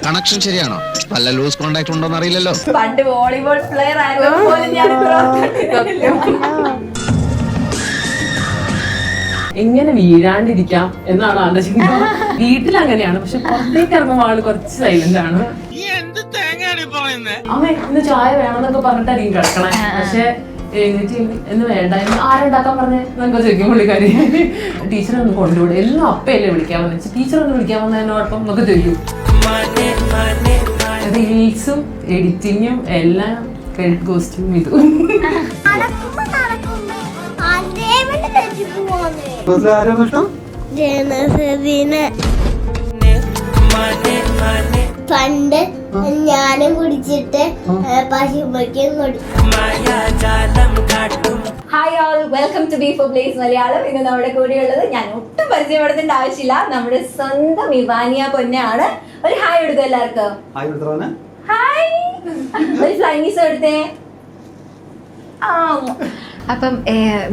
Connection ശരിയാണോ? വല്ല loose contact ഉണ്ടോന്ന് അറിയില്ലല്ലോ. പണ്ട് വോളിബോൾ പ്ലെയർ എങ്ങനെ വീഴാണ്ടിരിക്കാം എന്നാണ് ആളുടെ ചിന്ത. വീട്ടിൽ അങ്ങനെയാണ്, പക്ഷെ പുറത്തേക്ക് ഇറങ്ങുമ്പോൾ ആള് കുറച്ച് സൈലന്റ് ആണ്. അമ്മ ഇന്ന് ചായ വേണമെന്നൊക്കെ പറഞ്ഞിട്ടായിരിക്കും കിടക്കണേ. പക്ഷെ എന്ന് വേണ്ട, ആരുണ്ടാക്കാൻ പറഞ്ഞേ എന്നൊക്കെ ചോദിക്കും പുള്ളിക്കാരി. ടീച്ചറെ ഒന്ന് കൊണ്ടുവിടും, എല്ലാം അപ്പയല്ലേ വിളിക്കാൻ വന്നു, ടീച്ചർ ഒന്ന് വിളിക്കാൻ വന്നതിനോടൊപ്പം എന്നൊക്കെ ചോദിക്കും. റീൽസും എഡിറ്റിങ്ങും എല്ലാം ക്രെഡിറ്റ് കോസ്റ്റും ഇതും. പണ്ട് ഞാനും കുടിച്ചിട്ട് പശുമ്പയ്ക്കും കൊടുക്കും. Hi all, welcome to B four place Malayalam. ഇന്ന് നമ്മുടെ കൂടെയുള്ളത് ഞാൻ ഒട്ടും പരിചയപ്പെടുത്തേണ്ട ആവശ്യമില്ല, നമ്മുടെ സ്വന്തം ഇവാനിയ പൊന്നാണ്. ഒരു ഹായ് എടുക്കും എല്ലാവർക്കും. ഹായ്, ഒരു ഫ്ലൈനീസ് എടുത്തേ. അപ്പം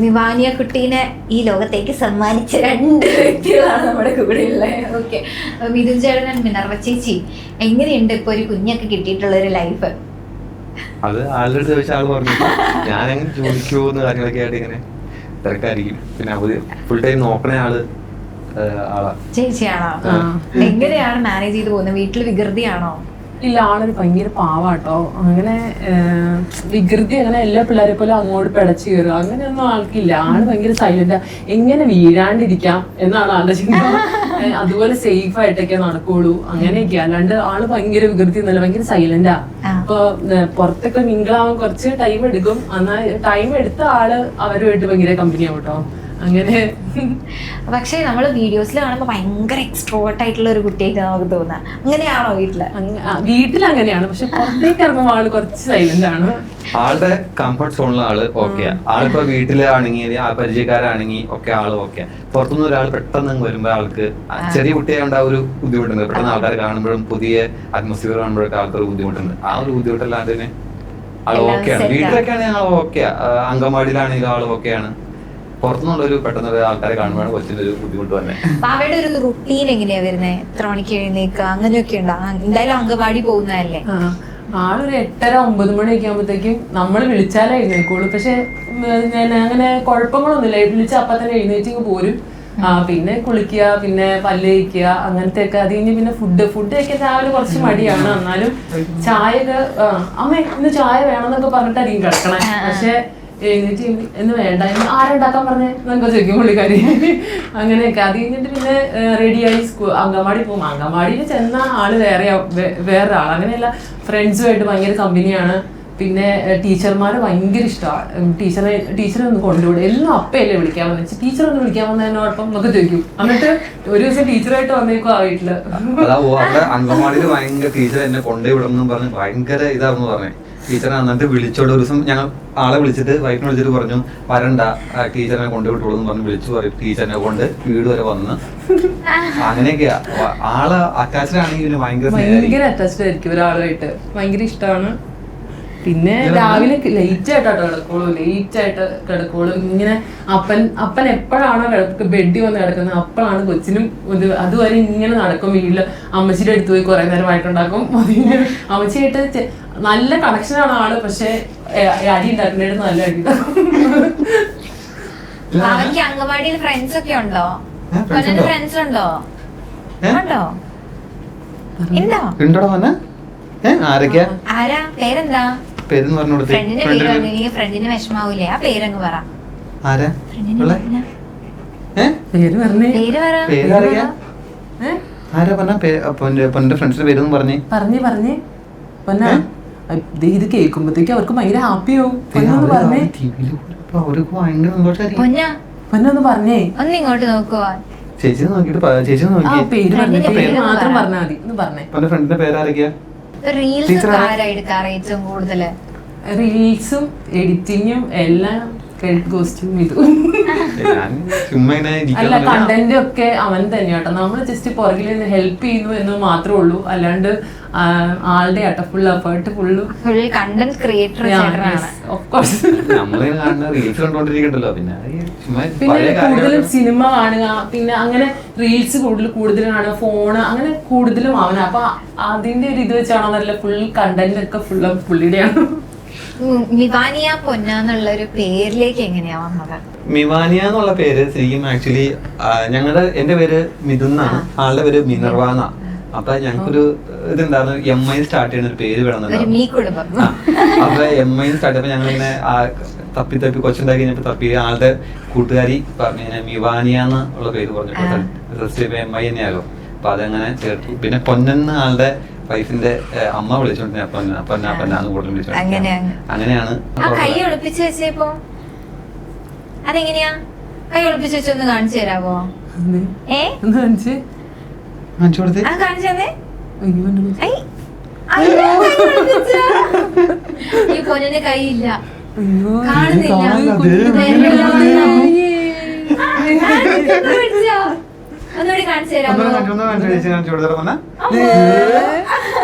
വിവാനിയ കുട്ടീനെ ഈ ലോകത്തേക്ക് സമ്മാനിച്ച രണ്ട് വ്യക്തികളാണ് നമ്മുടെ കൂടെ ഉള്ളത്. ഓക്കെ, മിഥുൻ ചേട്ടൻ, മിനർവ ചേച്ചി, എങ്ങനെയുണ്ട് ഇപ്പൊ ഒരു കുഞ്ഞൊക്കെ കിട്ടിയിട്ടുള്ള ഒരു ലൈഫ്? അത് ആളുടെ ചോദിച്ച ആള് പറഞ്ഞു ഞാനങ്ങനെ ജോലിക്കോന്ന് കാര്യങ്ങളൊക്കെ ആയിട്ട് ഇങ്ങനെ തിരക്കായിരിക്കും. പിന്നെ അവര് ഫുൾ ടൈം നോക്കണ ആളാ. ചേച്ചിയാണോ? എങ്ങനെയാണ് മാനേജ് ചെയ്ത് പോകുന്നത്? വീട്ടിൽ വികൃതിയാണോ? ഇല്ല, ആളൊരു ഭയങ്കര പാവാട്ടോ. അങ്ങനെ വികൃതി അങ്ങനെ എല്ലാ പിള്ളേരെ പോലെ അങ്ങോട്ട് പിടച്ചു കയറുക അങ്ങനെയൊന്നും ആൾക്കില്ല. ആള് ഭയങ്കര സൈലന്റാ. എങ്ങനെ വീഴാണ്ടിരിക്കാം എന്നാണ് ആളുടെ ചിന്ത. അതുപോലെ സേഫ് ആയിട്ടൊക്കെ നടക്കുള്ളൂ, അങ്ങനെയൊക്കെ. അല്ലാണ്ട് ആള് ഭയങ്കര വികൃതി ഒന്നുമല്ല, ഭയങ്കര സൈലന്റാ. അപ്പൊ പുറത്തൊക്കെ മിങ്കിളാവാൻ കുറച്ച് ടൈം എടുക്കും. എന്നാൽ ടൈം എടുത്ത ആള് അവരുമായിട്ട് ഭയങ്കര കമ്പനിയാവും കേട്ടോ. അങ്ങനെ പക്ഷെ നമ്മള് വീഡിയോസിൽ കാണുമ്പോ ഭയങ്കര എക്സ്ട്രോവേർട്ട് ആയിട്ടുള്ള ഒരു കുട്ടിയായിട്ട് നമുക്ക് തോന്നാം. അങ്ങനെയാണോ വീട്ടില്? വീട്ടിൽ അങ്ങനെയാണ്, പക്ഷെ പുറത്തേക്ക് ഇറങ്ങുമ്പോൾ ആള് കുറച്ച് സൈലന്റ് ആണ്. ആളുടെ കംഫർട്ട് സോണിലെ ആള് ഓക്കെയാ. ആളിപ്പോ വീട്ടിലാണെങ്കിൽ ആ പരിചയക്കാരാണെങ്കിൽ ഒക്കെ ആള് ഓക്കെ. പുറത്തുനിന്ന് ഒരാൾ പെട്ടെന്ന് വരുമ്പോ ആൾക്ക് ചെറിയ കുട്ടിയായോണ്ട് ആ ഒരു ബുദ്ധിമുട്ടുണ്ട്. പെട്ടെന്ന് ആൾക്കാർ കാണുമ്പോഴും പുതിയ അറ്റ്മോസ്ഫിയർ കാണുമ്പോഴൊക്കെ ആൾക്കൊരു ബുദ്ധിമുട്ടുണ്ട്. ആ ഒരു ബുദ്ധിമുട്ടല്ലാതെ ആള് ഓക്കെയാണ്. വീട്ടിലൊക്കെ ആണെങ്കിൽ ആൾ ഓക്കെയാ. അങ്കൻവാടിയിലാണെങ്കിലും ആള് ഓക്കെയാണ്. പുറത്തുനിന്നുള്ളൊരു പെട്ടെന്ന് ആൾക്കാരെ കാണുമ്പോഴാണ് കൊച്ചിന്റെ ഒരു ബുദ്ധിമുട്ട് തന്നെ. അവരുടെ ഒരു റുട്ടീൻ എങ്ങനെയാ വരുന്നത്? എത്ര മണിക്ക് എഴുന്നേക്കുക അങ്ങനെയൊക്കെ ഉണ്ടോ? എന്തായാലും അങ്കൻവാടി പോകുന്നതല്ലേ. ആളൊരു 8:30-9 മണിയൊക്കെ ആകുമ്പോഴത്തേക്കും നമ്മൾ വിളിച്ചാലേ എഴുന്നേക്കുള്ളൂ. പക്ഷെ ഞാൻ അങ്ങനെ കുഴപ്പങ്ങളൊന്നുമില്ല, വിളിച്ച അപ്പം തന്നെ എഴുന്നേറ്റിങ് പോരും. പിന്നെ കുളിക്കുക, പിന്നെ പല്ല് കഴിക്കുക, അങ്ങനത്തെ ഒക്കെ. അത് കഴിഞ്ഞ് പിന്നെ ഫുഡ് കഴിക്കാൻ രാവിലെ കുറച്ച് മടിയാണ്. എന്നാലും ചായയൊക്കെ അമ്മ ഇന്ന് ചായ വേണമെന്നൊക്കെ പറഞ്ഞിട്ടായിരിക്കും കിടക്കണേ. പക്ഷെ എഴുന്നേറ്റ് എന്ന് വേണ്ട, ആരുണ്ടാക്കാൻ പറഞ്ഞേ എന്നൊക്കെ ചോദിക്കും പുള്ളിക്കാരി. അങ്ങനെയൊക്കെ. അത് കഴിഞ്ഞിട്ട് പിന്നെ റെഡിയായി അങ്കൻവാടി പോകും. അങ്കൻവാടിയിൽ ചെന്ന ആള് വേറൊരാൾ. അങ്ങനെയല്ല, ഫ്രണ്ട്സുമായിട്ട് ഭയങ്കര കമ്പനിയാണ്. പിന്നെ ടീച്ചർമാരെ ഭയങ്കര ഇഷ്ടമാണ്. ടീച്ചറെ ഒന്ന് കൊണ്ടുവിടും, എല്ലാം അപ്പയല്ലേ വിളിക്കാൻ വന്നു, ടീച്ചർ ഒന്ന് വിളിക്കാൻ വന്നതിനോടൊപ്പം എന്നൊക്കെ ചോദിക്കും. എന്നിട്ട് ഒരു ദിവസം ടീച്ചറായിട്ട് വന്നേക്കും ആ വീട്ടില്. അവിടെ അങ്കൻവാടിയിൽ ഭയങ്കര ടീച്ചർ എന്നെ കൊണ്ടുവിടണം പറഞ്ഞ് ഭയങ്കര ഇതാന്ന് പറഞ്ഞേ. ടീച്ചറെ എന്നിട്ട് വിളിച്ചോട് ഒരു ദിവസം ഞങ്ങൾ ആളെ വിളിച്ചിട്ട് വൈഫിനെ വിളിച്ചിട്ട് പറഞ്ഞു വരണ്ട, ടീച്ചറിനെ കൊണ്ടുവിട്ടോളൂ എന്ന് പറഞ്ഞ് വിളിച്ചു പറയും. ടീച്ചറിനെ കൊണ്ട് വീട് വരെ വന്ന് അങ്ങനെയൊക്കെയാ. ആള് അറ്റാച്ച്ഡ് ആണെങ്കിൽ ഭയങ്കര അറ്റാച്ച്ഡ് ആയിരിക്കും ഒരാളുമായിട്ട്. ഭയങ്കര ഇഷ്ടമാണ്. പിന്നെ രാവിലെ ലേറ്റ് ആയിട്ട് കിടക്കുള്ളൂ. ഇങ്ങനെ അപ്പൻ എപ്പോഴാണോ ബെഡിൽ വന്ന് കിടക്കുന്നത് അപ്പോഴാണ് കൊച്ചിനും അതുവരെ ഇങ്ങനെ നടക്കും. വീട്ടില് അമ്മച്ചിയുടെ അടുത്ത് പോയി കുറെ നേരം വഴക്കുണ്ടാക്കും. അമ്മച്ചിയായിട്ട് നല്ല കണക്ഷനാണ് ആള്. പക്ഷെ അടി ഉണ്ടാക്കുന്നതായിട്ട് നല്ല അടി ഉണ്ടാക്കും. അങ്കൻവാടിയിൽ ഫ്രണ്ട്സ് ഒക്കെ ഉണ്ടോ? ഫ്രണ്ട്സ് ഉണ്ടോ? ആരൊക്കെയാ? ആരാ? പേരെന്താ? പേരെന്ന് പറഞ്ഞു. ഫ്രണ്ടിന് വിഷമാവൂലേ? ആ പേരങ്ങ് പറ. ഫ്രണ്ട്സിന്റെ പേരൊന്നും പറഞ്ഞേ. ഇത് കേൾക്കുമ്പോഴത്തേക്ക് അവർക്ക് ഭയങ്കര ഹാപ്പിയാവും. പറഞ്ഞേ പൊന്നൊന്ന് പറഞ്ഞേ. ഒന്നിങ്ങോട്ട് നോക്കുവാ. ചേച്ചി നോക്കിട്ട് പേര് മാത്രം പറഞ്ഞാൽ മതി. ഒന്ന് പറഞ്ഞേ ഫ്രണ്ടിന്റെ പേരാരൊക്കെയാ? റീൽസും എഡിറ്റിങ്ങും എല്ലാം കോസ്റ്റ്യൂം ഇത്. ഞാൻ ചുമ്മാ ഇങ്ങനെ അല്ല ഇരിക്കാൻ കണ്ടന്റ് ഒക്കെ അവൻ തന്നെയാട്ടോ. നമ്മൾ ജസ്റ്റ് പുറകിൽ നിന്ന് ഹെൽപ്പ് ചെയ്യുന്നു എന്ന് മാത്രമേ ഉള്ളൂ. അല്ലാണ്ട് ആളുടെ ആട്ടോ full effort full content creator നമ്മളിങ്ങനെ കാണുന്ന റീൽസ് കണ്ടോണ്ടിരിക്കണ്ടല്ലോ. പിന്നെ ചുമ്മാ പിന്നെ പഴയ കൂടുതലും കാര്യങ്ങൾ സിനിമ കാണുക, പിന്നെ അങ്ങനെ റീൽസ് കൂടുതൽ കാണുക, ഫോണ് അങ്ങനെ കൂടുതലും അവനാ. അപ്പൊ അതിന്റെ ഒരു ഇത് വെച്ചാണോ നല്ല ഫുൾ കണ്ടന്റ് ഒക്കെ ഫുള്ള് പുള്ളിയുടെയാണ്. മിവാനിയ പൊന്ന എന്നുള്ള ഒരു പേരിലേക്ക് എങ്ങനെയാ വന്നത്? മിവാനിയ എന്നുള്ള പേര് ശരിക്കും ആക്ച്വലി എന്റെ പേര് മിഥുൻ എന്നാണ്, ആളുടെ പേര് മിനർവ എന്നാ. അപ്പൊ ഞങ്ങൾക്കൊരു ഇതുണ്ടായിരുന്നു, MI സ്റ്റാർട്ട് ചെയ്യുന്ന ഒരു പേര് വേണമെന്നുണ്ടായിരുന്നു. മീ കുടുംബം. അപ്പൊ MI സ്റ്റാർട്ട് ചെയ്തപ്പോ ഞങ്ങൾ ഇങ്ങനെ തപ്പി കൊച്ചുണ്ടാക്കി കഴിഞ്ഞപ്പോ തപ്പി ആളുടെ കൂട്ടുകാരി പറഞ്ഞു മിവാനിയ എന്നുള്ള പേര് പറഞ്ഞിട്ട് MI തന്നെയാകും. അപ്പൊ അതങ്ങനെ ചേർത്തു. പിന്നെ പൊന്നെന്ന് ആളുടെ വൈഫിന്റെ അമ്മ വിളിച്ചോണ്ട് പൊന്നാന്ന് കൂടുതൽ വിളിച്ചോണ്ട് അങ്ങനെയാണ്. കൈ ഒളിപ്പിച്ച് വെച്ചപ്പോ അതെങ്ങനെയാ? കൈ ഒളിപ്പിച്ച് വെച്ചൊന്ന് കാണിച്ചു തരാമോ? ഈ പൊന്നിന് കൈയില്ല, ഒന്നുകൂടി കാണിച്ചു തരാമോ?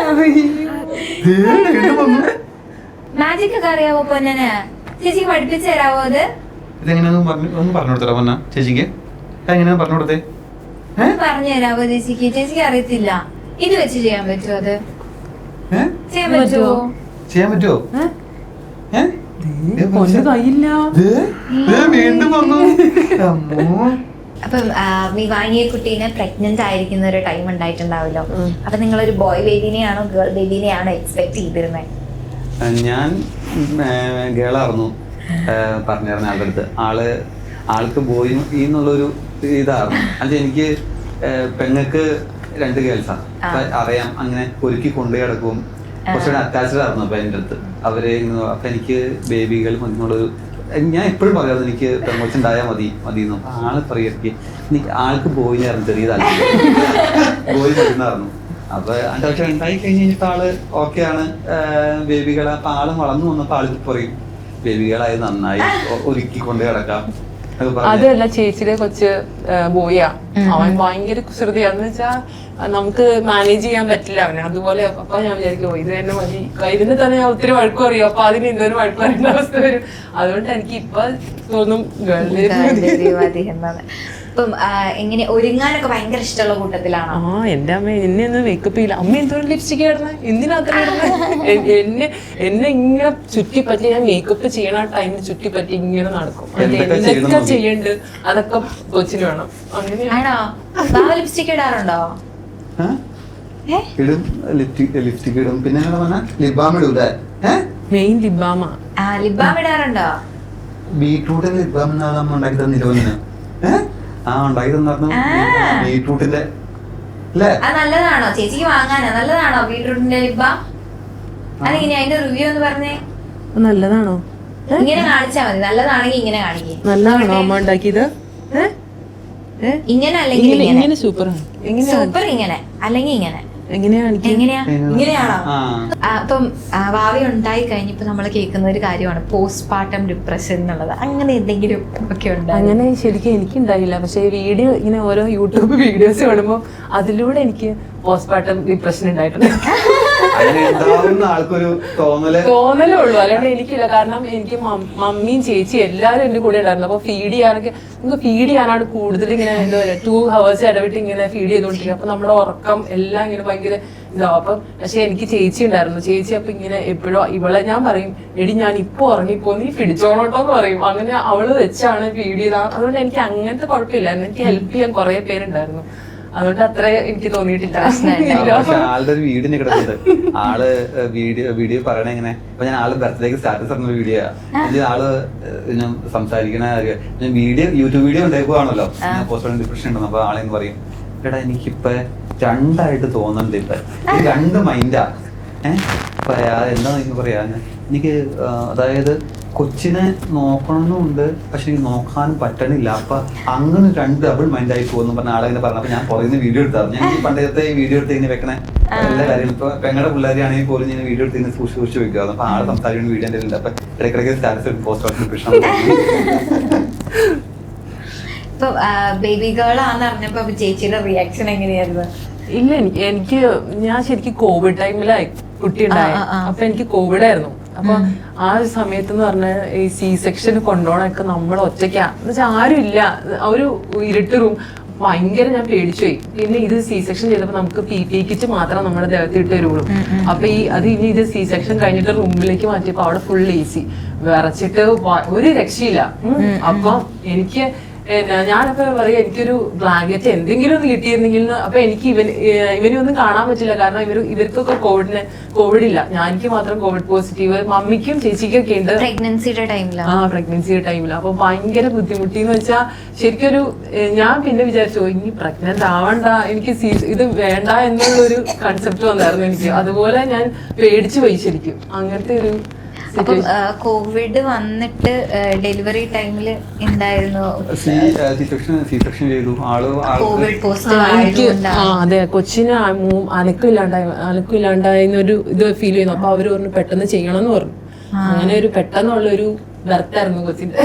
മാജിക് ഒക്കെ അറിയാവോ പൊന്നന്? ചേച്ചിക്ക് പഠിപ്പിച്ചു തരാവോ? അത് ഇതെങ്ങനെയാന്ന് പറഞ്ഞു കൊടുത്തോ പൊന്ന ചേച്ചിക്ക്? എങ്ങനെയാ പറഞ്ഞു കൊടുത്തേ? പറഞ്ഞു തരാവോ ചേച്ചിക്ക്? ചേച്ചിക്ക് അറിയത്തില്ല. ഇത് വെച്ച് ചെയ്യാൻ പറ്റുമോ? അത് ചെയ്യാൻ പറ്റുമോ? ചെയ്യാൻ പറ്റുമോ? കയ്യില്ല. വീണ്ടും വന്നു. അപ്പൊ മിവാനിയെ കുട്ടീനെ പ്രഗ്നന്റ് ആയിരിക്കുന്ന ഒരു ടൈം ഉണ്ടായിട്ടുണ്ടാവല്ലോ. അപ്പൊ നിങ്ങളൊരു ബോയ് ബേബിനെയാണോ ഗേൾ ബേബിനെയാണോ എക്സ്പെക്ട് ചെയ്തിരുന്നത്? ഞാൻ ഗേളായിരുന്നു പറഞ്ഞിരുന്ന ആളുടെ അടുത്ത്. ആൾക്ക് ബോയ് എന്നുള്ളൊരു ഇതായിരുന്നു. അത് എനിക്ക് പെങ്ങൾക്ക് 2 ഗേൾസാണ്. അപ്പൊ അറിയാം, അങ്ങനെ ഒരുക്കി കൊണ്ടു കിടക്കും. കുറച്ചുകൂടെ അറ്റാച്ച്ഡ് ആയിരുന്നു അപ്പൊ എൻ്റെ അടുത്ത് അവര്. അപ്പൊ എനിക്ക് ബേബികൾ എന്നുള്ളൊരു, ഞാൻ എപ്പോഴും പറയാറ് എനിക്ക് പെൺകൊച്ചുണ്ടായാൽ മതി എന്നും. അപ്പൊ ആള് പറയുക എനിക്ക് ആൾക്ക് ബോയിനായിരുന്നു ചെറിയ താല്പര്യം, ബോയ് മരുന്നായിരുന്നു. അപ്പൊ അതിന്റെ പക്ഷെ ഉണ്ടായി കഴിഞ്ഞിട്ട് ആള് ഓക്കെയാണ് ബേബികളെ. അപ്പൊ ആള് വളർന്നു വന്നപ്പോ ആൾക്ക് പറയും ബേബികളായി നന്നായി ഒരുക്കി കൊണ്ട് കിടക്കാം. അതല്ല, ചേച്ചിയുടെ കൊച്ച് ബോയാ. അവൻ ഭയങ്കര കുസൃതിയാന്ന് വെച്ചാ നമുക്ക് മാനേജ് ചെയ്യാൻ പറ്റില്ല അവന്. അതുപോലെ അപ്പൊ ഞാൻ വിചാരിക്കും ഇത് തന്നെ മതി. ഇതിന് തന്നെ ഞാൻ ഒത്തിരി വഴക്കും അറിയും. അപ്പൊ അതിന് എന്തൊരു വഴക്കും അറിയേണ്ട അവസ്ഥ വരും. അതുകൊണ്ട് എനിക്ക് ഇപ്പൊ തോന്നും ഇപ്പം എങ്ങനെ ഒരുങ്ങാനൊക്കെ ഭയങ്കര ഇഷ്ടമുള്ള കൂട്ടത്തിലാണ്? എന്റെ അമ്മ എന്നെ ഒന്ന് മേക്കപ്പ് ചെയ്യില്ല. അമ്മ എന്തോരം ലിപ്സ്റ്റിക് ഇടണേ, എന്തിനാത്ര ഇടണേ? എന്നെ ഇങ്ങനെ ചുറ്റിപ്പറ്റി, ഞാൻ മേക്കപ്പ് ചെയ്യണ ടൈമിൽ ചുറ്റിപ്പറ്റി ഇങ്ങനെ നടക്കും. എന്തൊക്കെ ചെയ്യണ്ട് അതൊക്കെ കൊച്ചിന് വേണം. അങ്ങനെയാണോ? ലിപ്സ്റ്റിക് ഇടാറുണ്ടോ? ഇടും, ലിപ്സ്റ്റിക് ഇടും. പിന്നെ മെയിൻ ലിബാമ. ലിബാം ഇടാറുണ്ടോ? ബീട്രൂട്ടിന്റെ ലിബാം നമ്മൾ ഉണ്ടാക്കി തന്നില്ല. ഉണ്ടാക്കി തന്നു ബീട്രൂട്ടിന്റെ. അത് നല്ലതാണോ? ചേച്ചിക്ക് വാങ്ങാനോ? നല്ലതാണോ ബീട്രൂട്ടിന്റെ ലിബാം? അതെങ്ങനെയാ അതിന്റെ റിവ്യൂ എന്ന് പറഞ്ഞേ? നല്ലതാണോ? ഇങ്ങനെ കാണിച്ചാ മതി. നല്ലതാണെങ്കിൽ ഇങ്ങനെ കാണിക്കേ. നല്ലതാണോ അമ്മ ഉണ്ടാക്കിയത്? ഇങ്ങനെ അല്ലെങ്കിൽ ഇങ്ങനെ സൂപ്പറാണ്. സൂപ്പർ ഇങ്ങനെ അല്ലെങ്കിൽ ഇങ്ങനെ. എങ്ങനെയാണോ? അപ്പം ഭാവി ഉണ്ടായി കഴിഞ്ഞപ്പോ നമ്മൾ കേൾക്കുന്ന ഒരു കാര്യമാണ് പോസ്റ്റ്പാർട്ടം ഡിപ്രഷൻ എന്നുള്ളത്. അങ്ങനെ എന്തെങ്കിലും ഒക്കെ ഉണ്ട്? അങ്ങനെ ശരിക്കും എനിക്കുണ്ടായില്ല. പക്ഷെ വീഡിയോ ഇങ്ങനെ ഓരോ യൂട്യൂബ് വീഡിയോസ് കാണുമ്പോൾ അതിലൂടെ എനിക്ക് പോസ്റ്റ്പാർട്ടം ഡിപ്രഷൻ ഉണ്ടായിട്ടുണ്ട്. തോന്നലേ ഉള്ളൂ, അല്ലാണ്ട് എനിക്കില്ല. കാരണം എനിക്ക് മമ്മിയും ചേച്ചി എല്ലാവരും എന്റെ കൂടെ ഉണ്ടായിരുന്നു. അപ്പൊ ഫീഡ് ചെയ്യാനാണ് കൂടുതൽ ഇങ്ങനെ എന്താ പറയുക 2 hours ഇടവിട്ട് ഇങ്ങനെ ഫീഡ് ചെയ്തോണ്ടിരിക്കും. അപ്പൊ നമ്മുടെ ഉറക്കം എല്ലാം ഇങ്ങനെ ഭയങ്കര ഇതാവും. അപ്പം പക്ഷെ എനിക്ക് ചേച്ചി ഉണ്ടായിരുന്നു. ചേച്ചി അപ്പൊ ഇങ്ങനെ എപ്പോഴും ഇവളെ ഞാൻ പറയും, എടി ഞാൻ ഇപ്പൊ ഉറങ്ങിപ്പോ നീ പിടിച്ചോളോട്ടോന്ന് പറയും. അങ്ങനെ അവള് വെച്ചാണ് ഫീഡ് ചെയ്ത. അതുകൊണ്ട് എനിക്ക് അങ്ങനത്തെ കുഴപ്പമില്ലായിരുന്നു. എനിക്ക് ഹെൽപ്പ് ചെയ്യാൻ കുറെ പേരുണ്ടായിരുന്നു. അതുകൊണ്ട് അത്ര എനിക്ക് തോന്നിയിട്ടില്ല. ആളുടെ ഒരു വീഡിയോ കിടക്കുന്നത്, ആള് വീഡിയോ പറയണ എങ്ങനെ, അപ്പൊ ഞാൻ ആള് ബർത്ത്ഡേക്ക് സ്റ്റാറ്റസ് പറഞ്ഞ വീഡിയോ ആള് ഞാൻ സംസാരിക്കണ വീഡിയോ യൂട്യൂബ് വീഡിയോ ഉണ്ടാക്കുവാണല്ലോ. പോസ്റ്റ്മോർട്ടം ഡിപ്രഷൻ ഉണ്ടെന്ന്. അപ്പൊ ആളെന്ന് പറയും, എടാ എനിക്കിപ്പൊ 2 ആയിട്ട് തോന്നുന്നുണ്ട്. ഇപ്പൊ 2 മൈൻഡാ. എന്താ പറയാ, എനിക്ക് അതായത് കൊച്ചിനെ നോക്കണമെന്നുണ്ട്, പക്ഷെ എനിക്ക് നോക്കാനും പറ്റണില്ല. അപ്പൊ അങ്ങനെ 2 ഡബിൾ മൈൻഡ് ആയി പോകുന്നു പറഞ്ഞ ആളെങ്ങനെ പറഞ്ഞു. അപ്പൊ ഞാൻ പുറകിന്ന് വീഡിയോ എടുത്തായിരുന്നു. ഞാൻ ഈ പണ്ടത്തെ വീഡിയോ എടുത്ത് ഇങ്ങനെ വെക്കണേ എല്ലാ കാര്യങ്ങളും ഇപ്പൊ പെങ്ങളുടെ പിള്ളേരാണെങ്കിൽ പോലും ഞാൻ വീഡിയോ എടുത്ത് സൂക്ഷിച്ച് വെക്കുക. അപ്പൊ ആളെ സംസാരിക്കുന്ന വീഡിയോ എന്റെ ഉണ്ട്. അപ്പൊ ഇടയ്ക്കിടയ്ക്ക് സ്റ്റാറ്റസ് പോസ്റ്റ് പ്രശ്നം. ഇപ്പൊ ബേബി ഗേൾ ആണെന്ന് അറിഞ്ഞപ്പോ ചേച്ചിയുടെ റിയാക്ഷൻ എങ്ങനെയായിരുന്നു? ഇല്ല, എനിക്ക് ഞാൻ ശരിക്കും കോവിഡ് ടൈമിലായി കുട്ടി ഉണ്ടായി. അപ്പൊ എനിക്ക് കോവിഡ് ആയിരുന്നു. അപ്പൊ ആ ഒരു സമയത്ത് എന്ന് പറഞ്ഞാൽ ഈ സി സെക്ഷൻ കൊണ്ടുപോകണൊക്കെ നമ്മൾ ഒറ്റയ്ക്കാ എന്ന് വെച്ചാൽ ആരും ഇല്ല, ഒരു ഇരുട്ട് റൂം. ഭയങ്കര ഞാൻ പേടിച്ചുപോയി. പിന്നെ ഇത് സി സെക്ഷൻ ചെയ്തപ്പോ നമുക്ക് PPE കിറ്റ് മാത്രം നമ്മുടെ ദേഹത്ത് ഇട്ട് വരുള്ളൂ. അപ്പൊ ഇനി ഇത് സി സെക്ഷൻ കഴിഞ്ഞിട്ട് റൂമിലേക്ക് മാറ്റിയപ്പോ അവിടെ ഫുൾ AC വിറച്ചിട്ട് ഒരു രക്ഷയില്ല. അപ്പൊ എനിക്ക് ഞാനപ്പോ പറയാ എനിക്കൊരു ബ്ലാങ്കറ്റ് എന്തെങ്കിലും ഒന്ന് കിട്ടിയിരുന്നെങ്കിൽ. അപ്പൊ എനിക്ക് ഇവനൊന്നും കാണാൻ പറ്റില്ല, കാരണം ഇവർക്കൊക്കെ കോവിഡ് ഇല്ല. എനിക്ക് മാത്രം കോവിഡ് പോസിറ്റീവ്. മമ്മിക്കും ചേച്ചിക്കും ഒക്കെ ഉണ്ട് പ്രഗ്നൻസിയുടെ ടൈമില്. അപ്പൊ ഭയങ്കര ബുദ്ധിമുട്ടിന്ന് വെച്ചാൽ ശരിക്കൊരു ഞാൻ പിന്നെ വിചാരിച്ചു ഇനി പ്രഗ്നന്റ് ആവണ്ട, എനിക്ക് ഇത് വേണ്ട എന്നുള്ളൊരു കൺസെപ്റ്റ് വന്നായിരുന്നു എനിക്ക്. അതുപോലെ ഞാൻ പേടിച്ചു പോയി ശരിക്കും. അങ്ങനത്തെ ഒരു അപ്പം കോവിഡ് വന്നിട്ട് ഡെലിവറി ടൈമില് എന്തായിരുന്നു? Covid positive. അതെ, കൊച്ചിന് അനക്കില്ലാണ്ടായെന്നൊരു ഇത് ഫീൽ ചെയ്യുന്നു. അപ്പൊ അവര് പറഞ്ഞു പെട്ടെന്ന് ചെയ്യണമെന്ന് പറഞ്ഞു. അങ്ങനെ ഒരു പെട്ടെന്നുള്ള ഒരു ബർത്തായിരുന്നു കൊച്ചിന്റെ.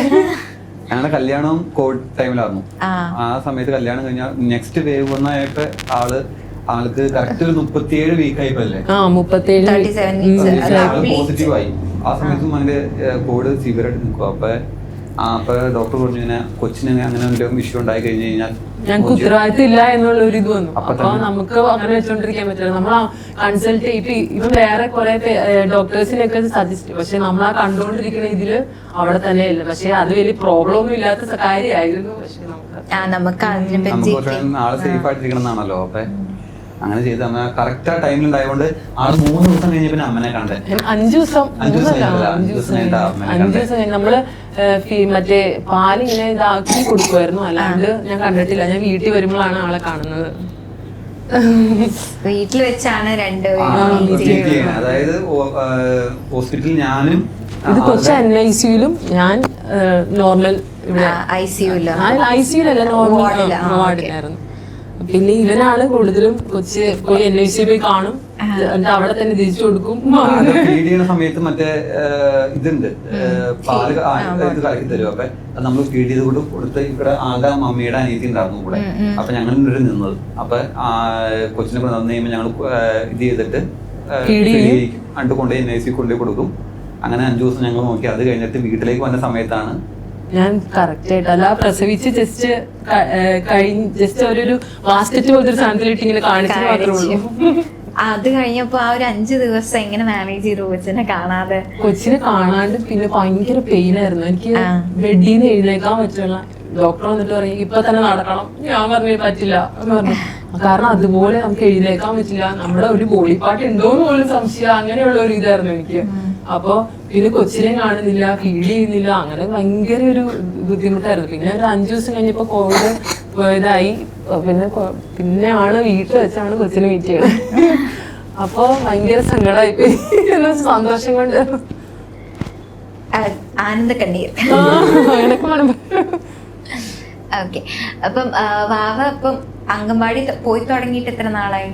ഞങ്ങളുടെ കല്യാണം കോവിഡ് ടൈമിലായിരുന്നു. ആ സമയത്ത് കല്യാണം കഴിഞ്ഞാൽ നെക്സ്റ്റ് വേവ് വന്നായിട്ട് ആൾക്ക് കറക്റ്റ് ഒരു 37 വീക്കായിപ്പല്ലേ പോസിറ്റീവ് ആയി. ആ സമയത്തും അതിന്റെ കോവിഡ് സിവിയർ ആയിട്ട് നിൽക്കുക. അപ്പൊ ഡോക്ടർ പറഞ്ഞു ഇങ്ങനെ കൊച്ചിന് അങ്ങനെ എന്തെങ്കിലും ഇഷ്യൂ ഉണ്ടായി കഴിഞ്ഞു കഴിഞ്ഞാൽ ഞങ്ങൾക്ക് ഉത്തരവാദിത്തം ഇല്ല എന്നുള്ള ഒരു ഇത് വന്നു. അപ്പൊ നമുക്ക് അങ്ങനെ വെച്ചോണ്ടിരിക്കാൻ പറ്റില്ല. നമ്മൾ കൺസൾട്ട് ചെയ്തിട്ട് ഇവൻ വേറെ കുറെ ഡോക്ടേഴ്സിനൊക്കെ സജസ്റ്റ്, പക്ഷെ നമ്മൾ ആ കണ്ടുകൊണ്ടിരിക്കുന്ന ഇതില് അവിടെ തന്നെ ഇല്ല. പക്ഷെ അത് വലിയ പ്രോബ്ലം ഒന്നും ഇല്ലാത്ത കാര്യമായിരുന്നു. പക്ഷെ നമുക്ക് ആള് സേഫ് ആയിട്ടിരിക്കണം എന്നാണല്ലോ. അപ്പൊ അങ്ങനെ ചെയ്ത് അമ്മ കറക്റ്റ് ആ ടൈമിൽ ഉണ്ടായതുകൊണ്ട് ആള് 3 ദിവസം കഴിഞ്ഞ പിന്നെ അമ്മനെ കണ്ടേ. 5 ദിവസം നമ്മള് മറ്റേ പാലിങ്ങനെ ഇതാക്കി കൊടുക്കുമായിരുന്നു. അല്ലാണ്ട് ഞാൻ കണ്ടിട്ടില്ല. ഞാൻ വീട്ടിൽ വരുമ്പോഴാണ് ആളെ കാണുന്നത്. വീട്ടിൽ വെച്ചാണ് അതായത് ഹോസ്പിറ്റലിൽ ഞാനും ഇത് കൊച്ചു NICU-ലും ഞാൻ നോർമൽ ICU-ലല്ല നോർമൽ വാർഡിലായിരുന്നു. പിന്നെ ഇവനാണ് കൂടുതലും കൊച്ച് പോയി NICU പോയി കാണും, എന്നിട്ട് അവിടെ തന്നെ തിരിച്ചു കൊടുക്കും. ഫീഡ് ചെയ്യുന്ന സമയത്ത് മറ്റേ ഇതുണ്ട്, പാല് ഇത് കലക്കി തരും. അപ്പൊ അത് നമ്മൾ ഫീഡ് ചെയ്ത് കൊടുത്ത് ഇവിടെ ആകെ മമ്മിയുടെ അനിയത്തി ഉണ്ടായിരുന്നു കൂടെ. അപ്പൊ ഞങ്ങൾ ഇവിടെ നിന്നത്. അപ്പൊ കൊച്ചിനെ കൊണ്ട് വന്നു കഴിയുമ്പോൾ ഞങ്ങൾ ഇത് ചെയ്തിട്ട് അണ്ട് കൊണ്ട് NICU കൊണ്ടുപോയി കൊടുക്കും. അങ്ങനെ 5 ദിവസം ഞങ്ങൾ നോക്കി. അത് കഴിഞ്ഞിട്ട് വീട്ടിലേക്ക് വന്ന സമയത്താണ് ഞാൻ കറക്റ്റ് ആയിട്ട് അല്ല പ്രസവിച്ച് ജസ്റ്റ് ഒരു ബാസ്ക്കറ്റ് പോലത്തെ ഒരു സാധനത്തിലിട്ട് ഇങ്ങനെ കാണിച്ചു മാത്രമേ ഉള്ളൂ. അത് കഴിഞ്ഞപ്പോ ആ ഒരു 5 ദിവസം എങ്ങനെ മാനേജ് ചെയ്തു കൊച്ചിനെ കാണാതെ? കൊച്ചിനെ കാണാണ്ട് പിന്നെ ഭയങ്കര പെയിൻ ആയിരുന്നു. എനിക്ക് ബെഡിൽ നിന്ന് എഴുന്നേക്കാൻ പറ്റില്ല. ഡോക്ടർ വന്നിട്ട് പറയും ഇപ്പൊ തന്നെ നടക്കണം. ഞാൻ പറഞ്ഞു പറ്റില്ല എന്ന് പറഞ്ഞു. കാരണം അതുപോലെ നമുക്ക് എഴുന്നേക്കാൻ പറ്റില്ല. നമ്മുടെ ഒരു ബോഡി പാർട്ട് ഉണ്ടോന്ന് പോലും സംശയം. അങ്ങനെയുള്ള ഒരു ഇതായിരുന്നു എനിക്ക്. അപ്പൊ പിന്നെ കൊച്ചിനെ കാണുന്നില്ല, ഫീഡ് ചെയ്യുന്നില്ല. അങ്ങനെ ഭയങ്കര ഒരു ബുദ്ധിമുട്ടായിരുന്നു. പിന്നെ ഒരു 5 ദിവസം കഴിഞ്ഞപ്പോ കോവിഡ് ഇതായി. പിന്നെയാണ് വീട്ടിൽ വെച്ചാണ് കൊച്ചിനെ മീറ്റ് ചെയ്യണത്. അപ്പൊ ഭയങ്കര സങ്കടമായി പോയി. സന്തോഷം കൊണ്ട് ആനന്ദ കണ്ണീർ. ഓക്കെ. അപ്പം വാവ അപ്പം അംഗൻവാടി പോയി തുടങ്ങിയിട്ട് എത്ര നാളായി?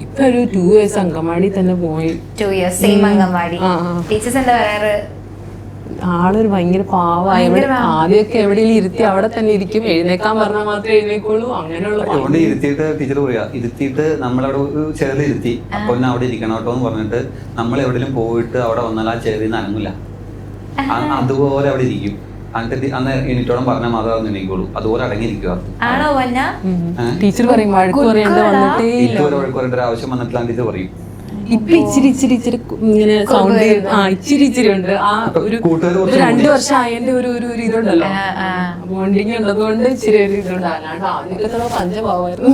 ഇപ്പൊ ഒരു 2 years അംഗൻവാടി തന്നെ പോയി. 2 years സെയിം അംഗൻവാടി. ടീച്ചേഴ്സ് എന്താ പറയാറ്? ആളൊരു ഭയങ്കര പാവായി. ആദ്യമൊക്കെ എവിടെയെങ്കിലും ഇരുത്തി അവിടെ തന്നെ ഇരിക്കും. എഴുന്നേക്കാൻ പറഞ്ഞാൽ മാത്രമേ എഴുന്നേക്കുള്ളൂ. അങ്ങനെയുള്ള ഇരുത്തിയിട്ട് ടീച്ചർ പറയാ, ഇരുത്തിയിട്ട് നമ്മളവിടെ ചെറുത് ഇരുത്തി അപ്പൊ അവിടെ ഇരിക്കണം കേട്ടോ എന്ന് പറഞ്ഞിട്ട് നമ്മൾ എവിടെയും പോയിട്ട് അവിടെ വന്നാൽ ആ ചെറുതിന് അനങ്ങില്ല. അതുപോലെ അവിടെ ഇരിക്കും. എന്നിട്ട് അന്ന് എണീറ്റോളം പറഞ്ഞാൽ മാത്രമേ എണീക്കുള്ളൂ. അതുപോലെ അടങ്ങിയിരിക്കുക. ടീച്ചർ പറയും വഴക്ക് പറയേണ്ട വന്നിട്ടേ ഇതുവരെ വഴക്ക് പറയേണ്ട ഒരു ആവശ്യം വന്നിട്ടില്ല ടീച്ചർ പറയും. ഇപ്പൊ ഇച്ചിരി ഇങ്ങനെ സൗണ്ട് ഇച്ചിരി ഉണ്ട്. ആ ഒരു 2 വർഷം ആയതിന്റെ ഒരു ഇതുണ്ടല്ലോ, ബോണ്ടിങ് ഉള്ളതുകൊണ്ട് ഇച്ചിരി ഒരു ഇതുണ്ട്. അല്ലാണ്ട് ആദ്യമൊക്കെ പഞ്ചഭാവമായിരുന്നു.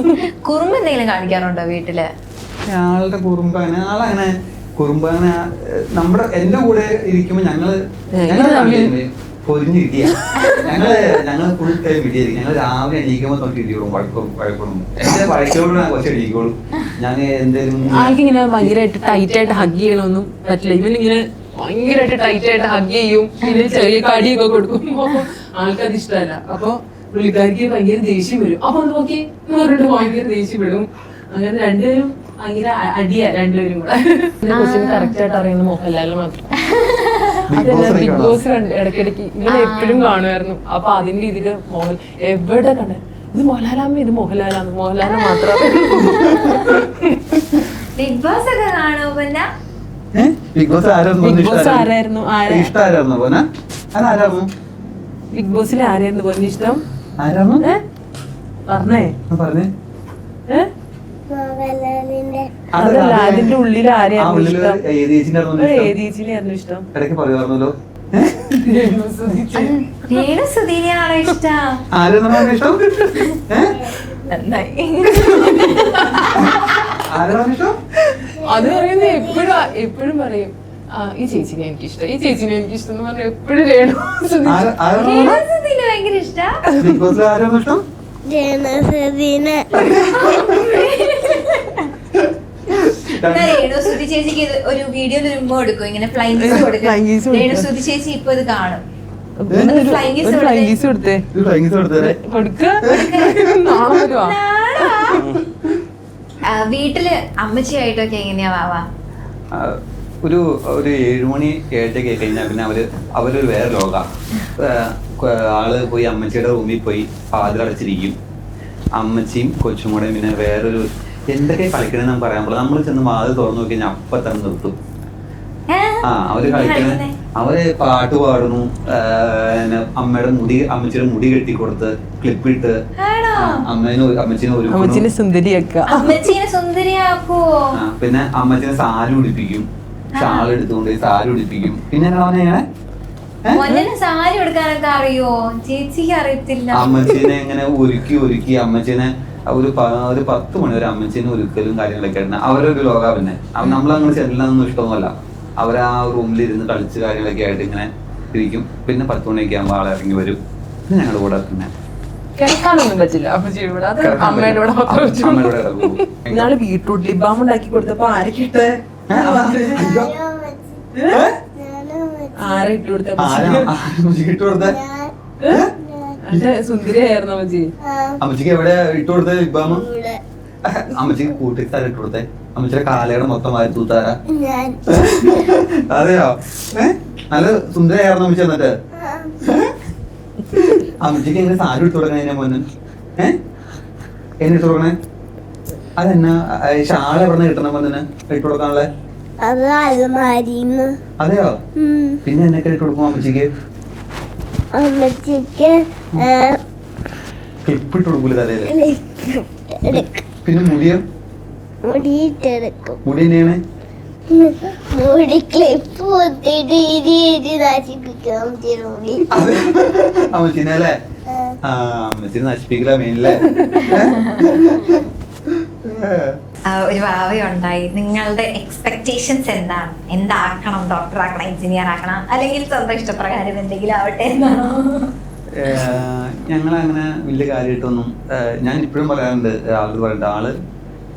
കുറുമ്പ് എന്തെങ്കിലും കാണിക്കാറുണ്ടോ വീട്ടില്? ആളുടെ കുറുമ്പ് ആളങ്ങനെ കുറുമ്പ് അങ്ങനെ നമ്മുടെ എന്റെ കൂടെ ഇരിക്കുമ്പോ ഞങ്ങള് പൊരിഞ്ഞിരിക്കുക. ഞങ്ങള് ഫുൾ ടൈം ഇടിയായിരിക്കും. ഞങ്ങൾ രാവിലെ എണീക്കുമ്പോൾ തൊട്ട് ഇടിയോളും വഴക്കൊടും. എന്റെ വഴക്കോടും കുറച്ച് ഇടിക്കോളും. ഞാൻ എന്തേലും ആൾക്കിങ്ങനെ ഭയങ്കരമായിട്ട് ടൈറ്റ് ആയിട്ട് ഹഗ് ചെയ്യണമൊന്നും പറ്റില്ല. ഇവനിങ്ങനെ ഭയങ്കരമായിട്ട് ടൈറ്റ് ആയിട്ട് ഹഗ് ചെയ്യും. പിന്നെ ചെറിയ കടിയൊക്കെ കൊടുക്കും. ആൾക്കത് ഇഷ്ടമല്ല. അപ്പൊ പുള്ളിക്കാരിക്ക് ഭയങ്കര ദേഷ്യം വരും. അപ്പൊ നോക്കി പറഞ്ഞിട്ട് ഭയങ്കര ദേഷ്യം വിടും. അങ്ങനെ രണ്ടുപേരും ഭയങ്കര അടിയാ രണ്ടുപേരും കൂടെ. കൊച്ചിന് കറക്റ്റ് ആയിട്ട് അറിയുന്ന മോഹൻലാൽ മാത്രം. ബിഗ് ബോസ് ഇടയ്ക്കിടയ്ക്ക് ഇങ്ങനെ എപ്പോഴും കാണുമായിരുന്നു. അപ്പൊ അതിന്റെ ഇതില് എവിടെ കണ്ട ഇത് മോഹൻലാലാമ്മ ഇത് മോഹൻലാലാന്ന് മോഹൻലാലിനെ മാത്രം. ബിഗ് ബോസ് ഒക്കെ കാണുമോ പിന്നെ? ബിഗ് ബോസ് ബിഗ് ബോസ് ആരായിരുന്നു ബിഗ് ബോസിൽ ആരായിരുന്നു പോലെ ഇഷ്ടം? പറഞ്ഞേ മോഹൻലാലിന്റെ അതല്ല അതിന്റെ ഉള്ളിൽ ആരെയായിരുന്നു ഇഷ്ടം? ഏതീച്ചിനെയായിരുന്നു ഇഷ്ടം? രേണു സുധീനെയാണോ ഇഷ്ടം? അത് പറയുന്നത് എപ്പോഴും പറയും ഈ ചേച്ചിനെ എനിക്കിഷ്ടം ഈ ചേച്ചിനെ എനിക്കിഷ്ടം എന്ന് പറഞ്ഞ എപ്പോഴും രേണു സുധീനെ ഭയങ്കര ഇഷ്ടം. ജനസദീനെ രേണു സുധി ചേച്ചിക്ക് ഒരു വീഡിയോയിൽ ഒരു ഉമ്മ കൊടുക്കും, ഇങ്ങനെ ഫ്ലൈങ് കിസ് കൊടുക്കും. രേണു സുധി ചേച്ചി ഇപ്പൊ ഇത് കാണും. വീട്ടില് അമ്മച്ചിയായിട്ടൊക്കെ എങ്ങനെയാ വാവാ? ഒരു 7 മണി 7:30 കഴിഞ്ഞാൽ പിന്നെ അവരൊരു വേറെ ലോക. ആള് പോയി അമ്മച്ചിയുടെ റൂമിൽ പോയി വാതിലടച്ചിരിക്കും. അമ്മച്ചിയും കൊച്ചും കൂടെ പിന്നെ വേറൊരു എന്തൊക്കെ കളിക്കണമെന്ന് പറയാൻ പറ്റില്ല. നമ്മൾ ചെന്ന് വാതിൽ തുറന്നു നോക്കി കഴിഞ്ഞാൽ അപ്പൊ തന്നെ നിർത്തും. അവര് കളിക്കണ അവര് പാട്ട് പാടുന്നു, അമ്മച്ചിയുടെ മുടി കെട്ടിക്കൊടുത്ത് ക്ലിപ്പിട്ട് അമ്മച്ചിനെ സുന്ദരിയാക്കോ. പിന്നെ അമ്മച്ചിനെ സാരി ഉടുപ്പിക്കും, ഷാൾ എടുത്തുകൊണ്ട് സാരി ഉടുപ്പിക്കും. പിന്നെ സാരി എടുക്കാനൊക്കെ അറിയോ? ചേച്ചിക്ക് അറിയത്തില്ല. അമ്മച്ചീനെ ഇങ്ങനെ ഒരുക്കി അമ്മച്ചീനെ ഒരു 10 മണി വരെ അമ്മച്ചീനെ ഒരുക്കലും കാര്യങ്ങളൊക്കെ ആയിരുന്നു. അവരൊരു ലോക. പിന്നെ നമ്മളങ്ങനെ ചെല്ലാനൊന്നും ഇഷ്ടമൊന്നുമല്ല. അവരാ റൂമിലിരുന്ന് കളിച്ച് കാര്യങ്ങളൊക്കെ ആയിട്ട് ഇങ്ങനെ ഇരിക്കും. പിന്നെ 10 മണിയൊക്കെ ആകുമ്പോൾ ആളെ ഇറങ്ങി വരും. പിന്നെ ഞങ്ങളുടെ കൂടെ പിന്നെ കിടക്കാനൊന്നും പറ്റില്ല. അമ്മയുടെ കൂടെ ഇന്നാള് ബീട്രൂട്ട് ലിബാം ഉണ്ടാക്കി കൊടുത്തപ്പോ ആരൊക്കെ ആരെ ഇട്ട് കൊടുത്ത സുന്ദരിയായിരുന്നു അമ്മച്ചി. അമ്മച്ചിക്ക് എവിടെ ഇട്ട് കൊടുത്തേ ലിബാമ്? അമ്മച്ചിക്ക് കൂട്ടിത്താര ഇട്ട് കൊടുത്തേ? അമ്മച്ചിയുടെ കാലയുടെ മൊത്തം വാരി തൂത്താര? അതെയോ? നല്ല സുന്ദരിയായിരുന്നു അമ്മച്ചി. എന്നിട്ട് അമ്മച്ചിക്ക് എങ്ങനെ സാരി ഇട്ട് കൊടുക്കണേ മോന്? എന്നെ ഇട്ട് കൊടുക്കണേ? അതെന്നാ ഷാള് എവിടെ കിട്ടണ മോനെ ഇട്ട് കൊടുക്കാനുള്ള? അതെയോ? പിന്നെ എന്നൊക്കെ ഇട്ട് കൊടുക്കും അമ്മച്ചിക്ക്? ക്ലിപ്പ് ഇട്ട് കൊടുക്കൂല തലയില്? പിന്നെ മുടിയോ? മുടി തന്നെയാണ് അമ്മച്ചിനെ അല്ലേ? അമ്മച്ചിനെ നശിപ്പിക്കില്ല മെയിനല്ലേ? ഒരു ഭാവിയുണ്ടായി. നിങ്ങളുടെ എക്സ്പെക്ടേഷൻസ് എന്താണ്? എന്താക്കണം? ഡോക്ടർ ആക്കണം, എഞ്ചിനീയർ ആക്കണം, അല്ലെങ്കിൽ സ്വന്തം ഇഷ്ടപ്രകാരം എന്തെങ്കിലും ആവട്ടെ എന്നാണോ? ഞങ്ങളങ്ങനെ വലിയ കാര്യമായിട്ടൊന്നും ഞാൻ ഇപ്പോഴും പറയാറുണ്ട്. ആള്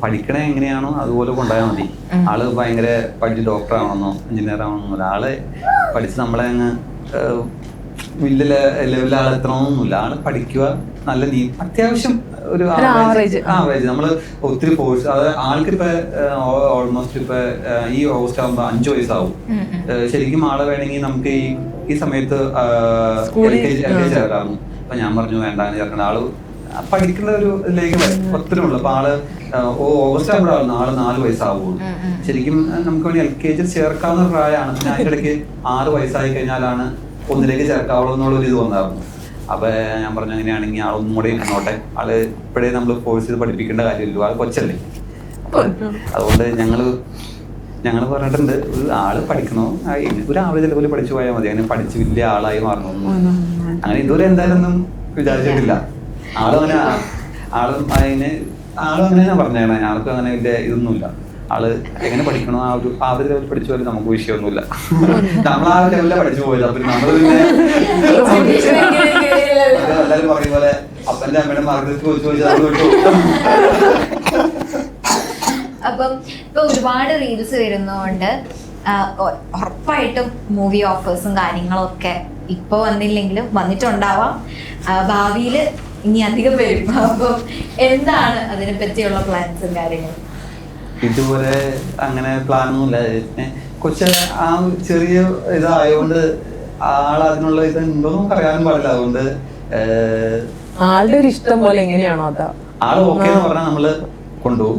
പഠിക്കണേ എങ്ങനെയാണോ അതുപോലെ കൊണ്ടുപോയാൽ മതി. ആള് ഭയങ്കര പഠിച്ച് ഡോക്ടർ ആവണമെന്നോ എഞ്ചിനീയർ ആവണമെന്നോ ആള് പഠിച്ച് നമ്മളെ അങ്ങ് വലിയ ലെവലിൽ ആളെത്തണമെന്നൊന്നുമില്ല. ആള് പഠിക്കുക, നല്ല അത്യാവശ്യം ഒരു ആവറേജ്. നമ്മള് ഒത്തിരി ഫോഴ്സ് അത് ആൾക്കിപ്പോ ഓൾമോസ്റ്റ് ഇപ്പൊ ഈ ഓഗസ്റ്റ് ആകുമ്പോ 5 വയസ്സാവും. ശരിക്കും ആളെ വേണമെങ്കിൽ നമുക്ക് ഈ സമയത്ത് LKG ചേർക്കാറുണ്ട്. അപ്പൊ ഞാൻ പറഞ്ഞു വേണ്ടാന്ന് ചേർക്കണ്ട. ആള് പഠിക്കുന്ന ഒരു ഇതിലേക്ക് ഒത്തിരി ഉള്ളു. അപ്പൊ ആള് ഓഗസ്റ്റ് ആകുമ്പോഴാണ് ആള് 4 വയസ്സാവുള്ളൂ. ശരിക്കും നമുക്ക് വേണ്ടി LKG ചേർക്കാവുന്ന പ്രായമാണ്. പിന്നെ അതിനിടയ്ക്ക് 6 വയസ്സായി കഴിഞ്ഞാലാണ് 1ലേക്ക് ചേർക്കാവുള്ളൂ എന്നുള്ളൊരു ഇത് വന്നായിരുന്നു. അപ്പൊ ഞാൻ പറഞ്ഞു അങ്ങനെയാണെങ്കിൽ ആളൊന്നും കൂടെ ഇരുന്നോട്ടെ. ആള് ഇപ്പോഴേ നമ്മൾ ഫോഴ്സ് ചെയ്ത് പഠിപ്പിക്കേണ്ട കാര്യമില്ല, ആള് കൊച്ചല്ലേ. അതുകൊണ്ട് ഞങ്ങള് പറഞ്ഞിട്ടുണ്ട് ആള് പഠിക്കണോ ഒരു ആവറേജ് ലെവലിൽ പഠിച്ചു പോയാൽ മതി. അങ്ങനെ പഠിച്ച് വലിയ ആളായി മാറണമെന്നും അങ്ങനെ ഇതുവരെ എന്തായാലും ഒന്നും വിചാരിച്ചിട്ടില്ല. ആളും അങ്ങനെ പറഞ്ഞേണേ. ആൾക്കും അങ്ങനെ വലിയ ഇതൊന്നുമില്ല. ആള് എങ്ങനെ പഠിക്കണോ ആ ഒരു ആവറേജ് ലെവലിൽ പഠിച്ചു പോയാലും നമുക്ക് വിഷയമൊന്നുമില്ല. നമ്മൾ ആ ലെവലിലാണ് പഠിച്ചു പോയത്. അപ്പൊ നമ്മള് പിന്നെ എല്ലാവരും പറയും പോലെ അപ്പന്റെ അമ്മയുടെ മാർഗത്തിൽ ചോദിച്ചാൽ വിട്ടു. അപ്പം ഇപ്പൊ ഒരുപാട് റീൽസ് വരുന്നതുകൊണ്ട് ഉറപ്പായിട്ടും മൂവി ഓഫേഴ്സും കാര്യങ്ങളും ഒക്കെ ഇപ്പൊ വന്നില്ലെങ്കിലും വന്നിട്ടുണ്ടാവാം. ഭാവിയിൽ ഇനി അധികം വരും. അപ്പം എന്താണ് അതിനെ പറ്റിയുള്ള പ്ലാൻസും കാര്യങ്ങളും? ഇതുപോലെ അങ്ങനെ പ്ലാനൊന്നുമില്ല. കൊച്ച ആ ചെറിയ ഇതായതുകൊണ്ട് അതിനുള്ള ഇത് ഉണ്ടോന്നും പറയാനും പാടില്ല. അതുകൊണ്ട് ആളുടെ ഒരു ഇഷ്ടം പോലെ എങ്ങനെയാണോ അതാ ആള് ഓക്കെ എന്ന് പറഞ്ഞാൽ നമ്മള് കൊണ്ടുപോകും.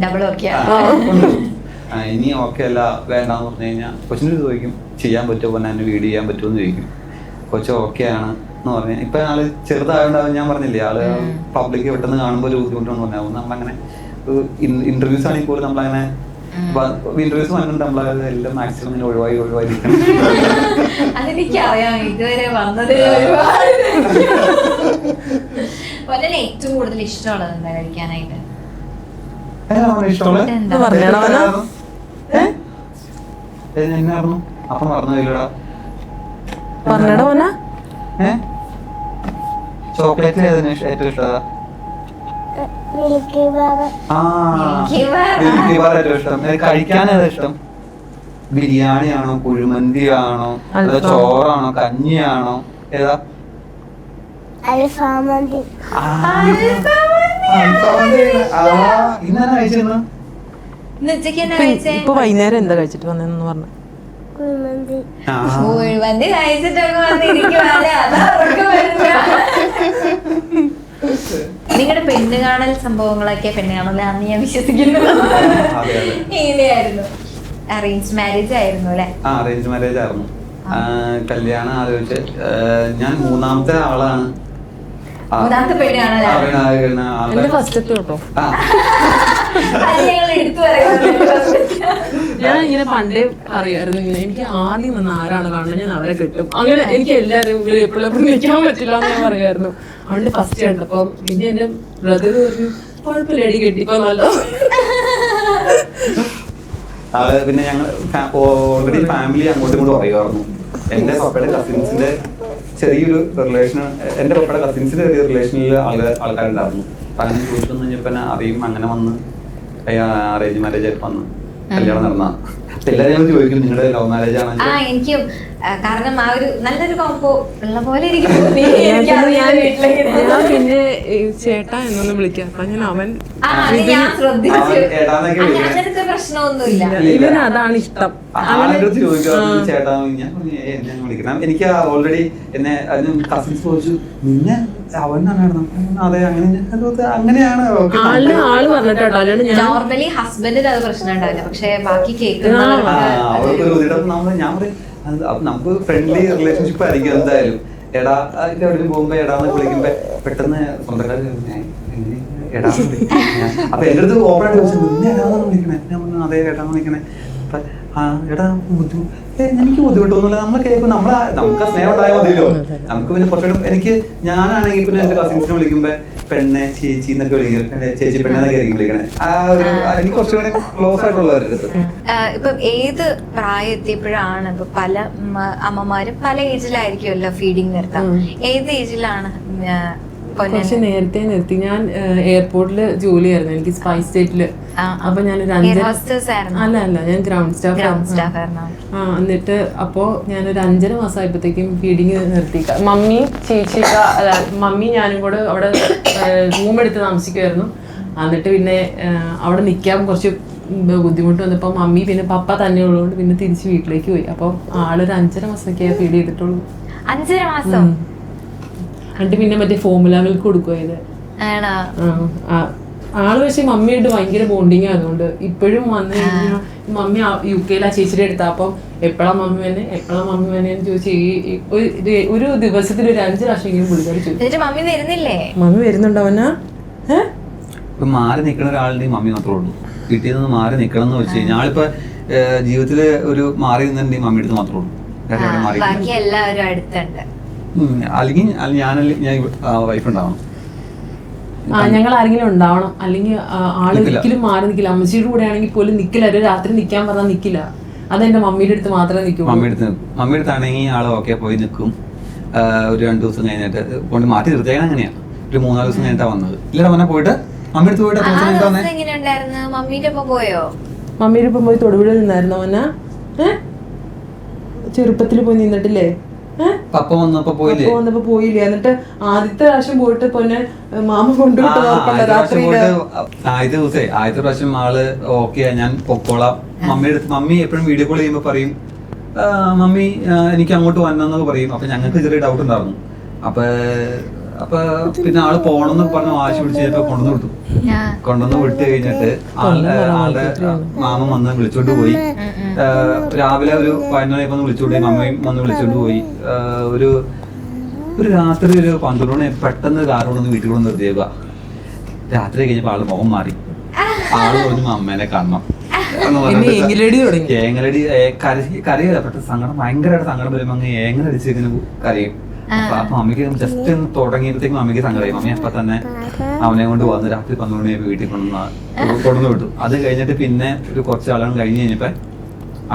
ഇനി ഓക്കെ അല്ല വേണ്ടെന്ന് പറഞ്ഞു കഴിഞ്ഞാൽ കൊച്ചിൻ്റെ ചോദിക്കും ചെയ്യാൻ പറ്റുമോ, എന്നെ വീഡിയോ ചെയ്യാൻ പറ്റുമോ എന്ന് ചോദിക്കും. കൊച്ചു ഓക്കെ ആണ് എന്ന് പറഞ്ഞാൽ ഇപ്പൊ ആള് ചെറുതായോണ്ടാവും. ഞാൻ പറഞ്ഞില്ലേ ആള് പബ്ലിക് പെട്ടെന്ന് കാണുമ്പോൾ ഒരു ബുദ്ധിമുട്ടെന്ന് പറഞ്ഞാൽ നമ്മളങ്ങനെ ഇന്റർവ്യൂസ് ആണെങ്കിൽ പോലും നമ്മളങ്ങനെ ഇന്റർവ്യൂസ് വന്നിട്ട് നമ്മളെല്ലാം മാക്സിമം ഒഴിവായിരിക്കണം. അതെനിക്കറിയാം, ഇതുവരെ വന്നത് ഏറ്റവും കൂടുതൽ ഇഷ്ടമുള്ളത് എന്താ കഴിക്കാനായിട്ട്? അപ്പം പറഞ്ഞില്ലടാ ചോക്ലേറ്റ് ഏതാണ് ഏറ്റവും ഇഷ്ടം? മിൽക്കി ബാബ. മിൽക്കി ബാർ ഏറ്റവും ഇഷ്ടം. കഴിക്കാൻ ഏതാ ഇഷ്ടം? ബിരിയാണിയാണോ, കുഴിമന്തിയാണോ, അതോ ചോറാണോ, കഞ്ഞിയാണോ, ഏതാ? അൽഫാമന്തി. ഇന്നാണ് കഴിച്ചിരുന്നു. ഇപ്പൊ വൈകുന്നേരം എന്താ കഴിച്ചിട്ട് വന്നെന്ന് പറഞ്ഞു? കുഴിമന്തി. കുഴിമന്തി കഴിച്ചിട്ടൊക്കെ വന്നിരിക്കുവാല്ലേ, അതാ ഉറക്കം വരുന്നത്. നിങ്ങളുടെ പെണ്ണ് കാണൽ സംഭവങ്ങളൊക്കെ പെണ്ണ് കാണലാന്ന് ഞാൻ വിശ്വസിക്കുന്നു. എങ്ങനെയായിരുന്നു? അറേഞ്ച് മാരേജ് ആയിരുന്നു അല്ലെ? അറേഞ്ച് മാരേജ് ആയിരുന്നു. കല്യാണം ആലോചിച്ച് ഞാൻ മൂന്നാമത്തെ ആളാണ്. മൂന്നാമത്തെ പെണ്ണ് കാണലാ ഫസ്റ്റത്തെ കേട്ടോ. എടുത്തു പറയുന്നത് ഞാൻ ഇങ്ങനെ പണ്ടേ അറിയായിരുന്നു, ഇങ്ങനെ എനിക്ക് ആദ്യം വന്ന് ആരാണ് കാണുന്നത് ഞാൻ അവരെ കിട്ടും, അങ്ങനെ എനിക്ക് എല്ലാവരും എപ്പോഴും നിൽക്കാൻ പറ്റില്ല എന്ന് ഞാൻ പറയായിരുന്നു. അതുകൊണ്ട് ഫസ്റ്റ് കണ്ടപ്പോ പിന്നെ എന്റെ ബ്രദർ പറഞ്ഞു കുഴപ്പമില്ലടി കെട്ടിപ്പോ നല്ല. പിന്നെ ഞങ്ങൾ ഓൾറെഡി ഫാമിലി അങ്ങോട്ടും ഇങ്ങോട്ടും പറയുമായിരുന്നു. എന്റെ പപ്പയുടെ കസിൻസിന്റെ ചെറിയൊരു റിലേഷൻ, എന്റെ പപ്പയുടെ കസിൻസിന്റെ ചെറിയ റിലേഷനിൽ ആൾക്കാരുണ്ടായിരുന്നു. അപ്പൊ അങ്ങനെ ചോദിച്ചു കഴിഞ്ഞപ്പോ അറിയും. അങ്ങനെ വന്ന് അറേഞ്ച് മാരേജ് ആയിട്ട് വന്ന് കല്യാണം നടന്ന എല്ലാവരും ചോദിക്കും നിങ്ങളുടെ ലവ് മാരേജ് ആണ്? എനിക്കും, കാരണം ആ ഒരു നല്ലൊരു കോമ്പോ ഉള്ള പോലെ ഞാൻ പിന്നെ ചേട്ടാ എന്നൊന്ന് വിളിക്കാം. ഞാൻ അവൻ അങ്ങനത്തെ പ്രശ്നമൊന്നുമില്ല. ഇവന് അതാണ് ഇഷ്ടം. ചേട്ടാ ഞാൻ വിളിക്കണം. എനിക്ക് ഓൾറെഡി എന്നെ അതിന് കസിൻസ് ചോദിച്ചു നിന്നെ അവനാണ്. അതെ അങ്ങനെയാണ് ആള് പറഞ്ഞിട്ടോ. നോർമലി ഹസ്ബൻഡിന് അത് പ്രശ്നം ഉണ്ടാവില്ല, പക്ഷെ ബാക്കി കേൾക്കുന്ന ഞാൻ നമുക്ക് ഫ്രണ്ട്ലി റിലേഷൻഷിപ്പ് ആയിരിക്കും എന്തായാലും. എടാ എവിടെയും പോകുമ്പോ എടാന്ന് വിളിക്കുമ്പോ പെട്ടെന്ന് സ്വന്തക്കാർ എടാ. അപ്പൊ എന്റെ അടുത്ത് ഓപ്പണായിട്ട് ചോദിച്ചു നിന്നെ എടാന്നാണ് വിളിക്കണേ. ഞാൻ പറഞ്ഞു അതെ എടാന്ന് വിളിക്കണേ. എടാ എനിക്ക് ബുദ്ധിമുട്ടൊന്നുമില്ല. നമ്മൾ കേൾക്കും, നമുക്ക് സ്നേഹം ഉണ്ടായാൽ മതിയല്ലോ. നമുക്ക് പിന്നെ കുറച്ചുകൂടെ എനിക്ക് ഞാനാണെങ്കിൽ പിന്നെ എന്റെ കസിൻസിനെ വിളിക്കുമ്പോ പെണ്ണെ ചേച്ചി എന്നൊക്കെ വിളിക്കും. ചേച്ചി പെണ്ണെന്നൊക്കെ ആയിരിക്കും വിളിക്കണേ. എനിക്ക് കുറച്ചുകൂടെ ക്ലോസ് ആയിട്ടുള്ളവരുടെ. ഇപ്പൊ ഏത് പ്രായം എത്തിയപ്പോഴാണ് ഇപ്പൊ പല അമ്മമാരും പല ഏജിലായിരിക്കുമല്ലോ ഫീഡിങ് നിർത്താം, ഏത് ഏജിലാണ്? പക്ഷെ നേരത്തെ നിർത്തി. ഞാൻ എയർപോർട്ടില് ജോലിയായിരുന്നു, എനിക്ക് സ്പൈസ് ജെറ്റില്. അപ്പൊ ഞാനൊരു അല്ല ഞാൻ ഗ്രൗണ്ട് സ്റ്റാഫ്. എന്നിട്ട് അപ്പോ ഞാനൊരു 5.5 മാസമായപ്പോഴത്തേക്കും ഫീഡിങ് നിർത്തി. മമ്മി ചേച്ചി മമ്മി ഞാനും കൂടെ അവിടെ റൂം എടുത്ത് താമസിക്കുമായിരുന്നു. എന്നിട്ട് പിന്നെ അവിടെ നിൽക്കാൻ കുറച്ച് ബുദ്ധിമുട്ട് വന്നപ്പോൾ മമ്മി പിന്നെ പപ്പ തന്നെ ഉള്ളതുകൊണ്ട് പിന്നെ തിരിച്ച് വീട്ടിലേക്ക് പോയി. അപ്പൊ ആളൊരു 5.5 മാസമൊക്കെ ഫീഡ് ചെയ്തിട്ടുള്ളൂ. 5.5 മാസം. എന്നിട്ട് പിന്നെ മറ്റേ ഫോർമുല മിൽക്ക് കൊടുക്കുക. ആള് പക്ഷെ മമ്മിയായിട്ട് ഭയങ്കര ബോണ്ടിങ് ആയതുകൊണ്ട് ഇപ്പോഴും വന്ന് കഴിഞ്ഞാൽ മമ്മി UK-ൽ ആ ചേച്ചിയുടെ എടുത്താ. അപ്പം എപ്പോഴാ മമ്മി വേനെ ചോദിച്ചു ഒരു ദിവസത്തിൽ ഒരു 5 പ്രാവശ്യമെങ്കിലും പുള്ളിക്കാരി ചോദിച്ചു. മമ്മി വരുന്നുണ്ടവനാ? ഇപ്പൊ മാറി നിൽക്കുന്ന ഒരാളുടെ മമ്മി മാത്രമേ ഉള്ളൂ. വീട്ടിൽ നിന്ന് മാറി നിൽക്കണം എന്ന് വെച്ച് കഴിഞ്ഞാൽ ആളിപ്പോ ജീവിതത്തില് ഒരു മാറി നിന്നിട്ടുണ്ടെങ്കിൽ മമ്മി അടുത്ത് മാത്രമേ ഉള്ളൂ. അല്ലെങ്കിൽ ഞാൻ വൈഫ് ഉണ്ടാവണം. ഞങ്ങൾ ആരെങ്കിലും ഉണ്ടാവണം, അല്ലെങ്കിൽ ആള് ഒരിക്കലും മാറി നിൽക്കില്ല. അമ്മച്ചിയുടെ കൂടെ ആണെങ്കിൽ പോലും നിൽക്കില്ല. ഒരു രാത്രി നിൽക്കാൻ പറഞ്ഞാൽ നിൽക്കില്ല. അതെന്റെ മമ്മിയുടെ അടുത്ത് മാത്രമേ നിൽക്കൂ. മമ്മിയുടെ അടുത്താണെങ്കിൽ ആള് ഓക്കെ പോയി നിൽക്കും. ഒരു 2 ദിവസം കഴിഞ്ഞിട്ട് കൊണ്ട് മാറ്റി നിർത്തിയാൽ അങ്ങനെയാണ്. ഒരു 3-4 ദിവസം കഴിഞ്ഞിട്ടാ വന്നത്. ഇല്ല അവനെ പോയിട്ട് മമ്മിയുടെ പോയിട്ട് മമ്മിയുടെ ഒപ്പം പോയി തൊടുപുഴ നിന്നായിരുന്നു. അവന ചെറുപ്പത്തിൽ പോയി നിന്നിട്ടില്ലേ? പപ്പ വന്നപ്പോ പോയില്ലേ? അപ്പൊ വന്നപ്പോ പോയില്ലേ. എന്നിട്ട് ആദ്യത്തെ പ്രാവശ്യം പോയിട്ട് പൊന്നെ മാമ കൊണ്ടുവിട്ടത് ഓർക്കണ്ട. ആദ്യത്തെ പ്രാവശ്യം ആള് ഓക്കെ ഞാൻ പൊക്കോളാം. മമ്മിയുടെ അടുത്ത് മമ്മി എപ്പോഴും വീഡിയോ കോൾ ചെയ്യുമ്പോ പറയും മമ്മി എനിക്ക് അങ്ങോട്ട് വന്നെന്നൊക്കെ പറയും. അപ്പൊ ഞങ്ങൾക്ക് ചെറിയ ഡൗട്ട് ഉണ്ടായിരുന്നു. അപ്പൊ പിന്നെ ആള് പോണെന്ന് പറഞ്ഞ് വാശി പിടിച്ചപ്പോ കൊണ്ടുവന്ന് വിട്ട് കഴിഞ്ഞിട്ട് ആളുടെ മാമൻ വന്ന് വിളിച്ചോണ്ട് പോയി. രാവിലെ ഒരു 11 വന്ന് വിളിച്ചോണ്ട് പോയി. മമ്മയും വന്ന് വിളിച്ചോണ്ട് പോയി. ഒരു രാത്രി ഒരു 12 മണി പെട്ടെന്ന് കാറുകൊണ്ടൊന്ന് വീട്ടിൽ കൊണ്ട് നിർത്തിയേക്കുക. രാത്രി കഴിഞ്ഞപ്പോ ആള് മുഖം മാറി. ആള് പറഞ്ഞു അമ്മേനെ കാണണം. ഏങ്ങലടി കരയില്ല. പെട്ടെന്ന് സങ്കടം ഭയങ്കരമായിട്ട് സങ്കടം വരുമ്പോ അങ്ങ് ഏങ്ങലടിച്ച് ഇങ്ങനെ കരയും. അപ്പൊ അമ്മയ്ക്ക് ജസ്റ്റ് ഒന്ന് തുടങ്ങിയപ്പോഴത്തേക്കും അമ്മയ്ക്ക് സങ്കടമായി. മമ്മി അപ്പൊ തന്നെ അവനെ കൊണ്ട് വന്ന് രാത്രി 12 മണിയായപ്പോ വീട്ടിൽ കൊണ്ടുവന്ന് വിട്ടു. അത് കഴിഞ്ഞിട്ട് പിന്നെ ഒരു കുറച്ച് ആളുകൾ കഴിഞ്ഞ് കഴിഞ്ഞപ്പോ